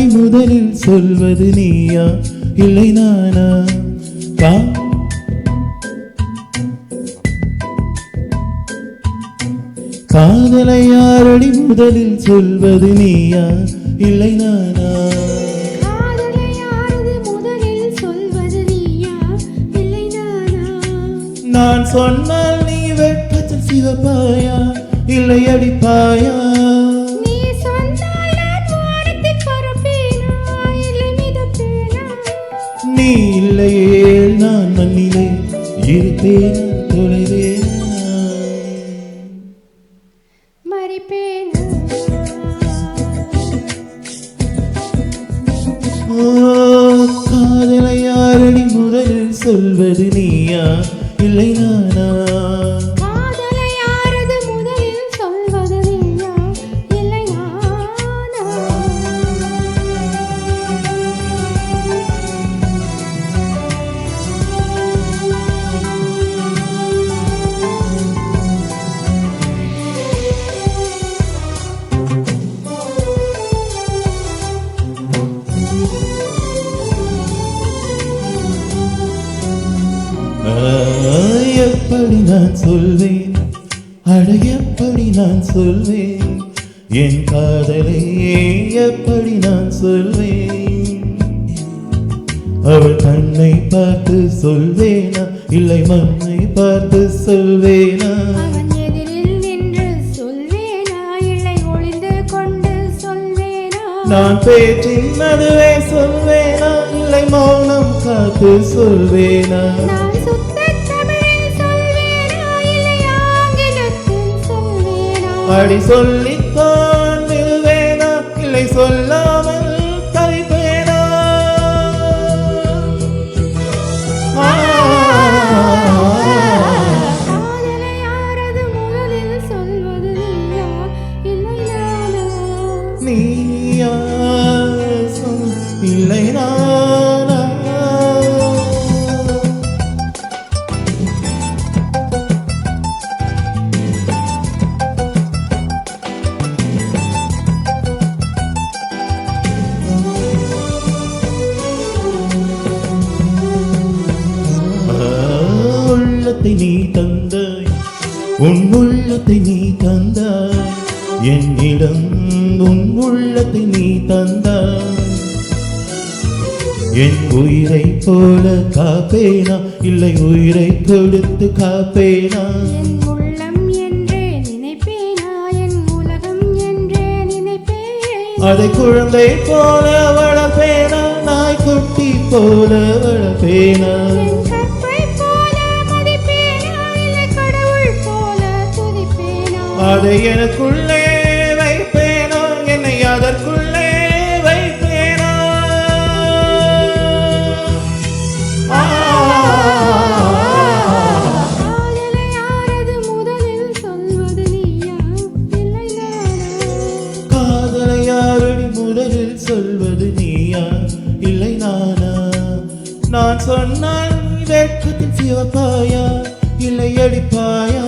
யாரடி முதலில் சொல்வது நீயா இல்லை நானா? காதலை யாரடி முதலில் சொல்வது நீயா இல்லை நானா? காதலை யாரது முதலில் சொல்வது நீயா இல்லை நானா? நான் சொன்னால் நீ வெட்கத்தில் சிவப்பாயா இல்லை அடிப்பாயா? நீ சொன்னால் நான் வானத்தில் பறப்பேனா இல்லை மிதப்பேனா? நீ இல்லையே நான் மண்ணிலே இருப்பேனா தொலைவேனா மறிப்பேனா? காதலை யாரடி முதலில் சொல்வது நீயா இல்லை நானா? காதலை யாரது முதலில் சொல்வது நீயா இல்லை நானா? எப்படி நான் சொல்வேன், அட எப்படி நான் சொல்வேன், என் காதலை எப்படி நான் சொல்வேன்? அவள் கண்ணை பார்த்து சொல்வேனா இல்லை மண்ணை பார்த்து சொல்வேனா? அவன் எதிரில் நின்று சொல்வேனா இல்லை ஒளிந்து கொண்டு சொல்வேனா? நான் பேச்சின் நடுவே சொல்வேனா இல்லை மௌனம் காத்து சொல்வேனா? நான் சுத்த தமிழில் சொல்வேனா இல்லை ஆங்கிலத்தில் சொல்வேனா? அடி சொல்லித்தான் நில்வேனா இல்லை சொல்லாமல் தவிப்பேனா? காதலை யாரது முதலில் சொல்வது நீயா இல்லை நானா? நீயா சொல் இல்லை நானா? உள்ளத்தை நீ தந்தாய், உன் உள்ளத்தை நீ தந்தாய், என்னிடம் உன் உள்ளத்தை நீ தந்தாய். என் உயிரை போல காப்பேனா இல்லை உயிரை கொடுத்து காப்பேனா? என் உள்ளம் என்றே நினைப்பேனா என் உலகம் என்றே நினைப்பேன். அதை குழந்தை போல வளர்ப்பேனா நாய்க்குட்டி போல வளர்ப்பேனா? என் கற்பை போல மதிப்பேனா இல்லை கடவுள் போல துதிப்பேனா? அதை எனக்குள்ளே வைப்பேனா என்னை அதற்குள்ளே வைப்பேனா? காதலை யாரது முதலில் சொல்வது நீயா இல்லை நானா? காதலை யாரடி முதலில் சொல்வது நீயா இல்லை நானா? நான் சொன்னால் நீ வெட்கத்தில் சிவப்பாயா இல்லை அடிப்பாயா?